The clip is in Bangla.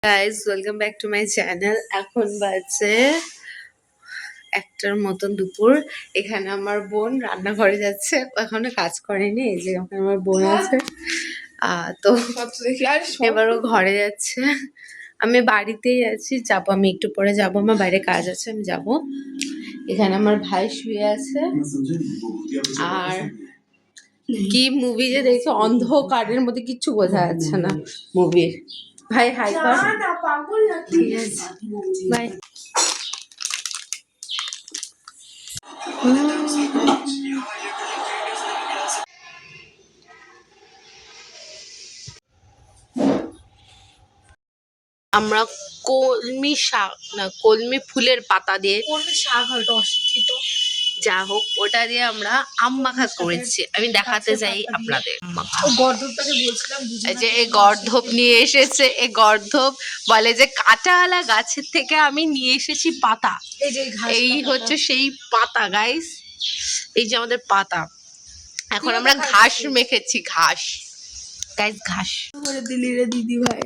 Guys welcome back to my channel. এখন বাজে একটার মতন দুপুর। এখানে আমার বোন রান্নাঘরে যাচ্ছে, এখনো কাজ করেনি। এই যে ওখানে আমার বোন আছে, তো এবারও ঘরে যাচ্ছে। আমি বাড়িতেই আছি, যাবো আমি একটু পরে যাবো, আমার বাইরে কাজ আছে, আমি যাব। এখানে আমার ভাই শুয়ে আছে। আর কি মুভি যে দেখছি, অন্ধকারের মধ্যে কিচ্ছু বোঝা যাচ্ছে না মুভির। ভাই হাই কর। ঠিক আছে, বাই। আমরা কলমি শাক না, কলমি ফুলের পাতা দিয়ে, কলমি শাক হয়তো অশিক্ষিত, যা হোক ওটা দিয়ে আমরা আম মাখা করেছি। আমি দেখাতে চাই আপনাদের। গর্ধবটাকে বলছিলাম এই যে এই গর্ধব নিয়ে এসেছে, এই গর্ধব বলে যে কাঁটাওয়ালা গাছের থেকে আমি নিয়ে এসেছি পাতা। এই হচ্ছে সেই পাতা গাইস, এই যে আমাদের পাতা। এখন আমরা ঘাস মেখেছি, ঘাস গাইস, ঘাস। দিলি রে দিদি ভাই।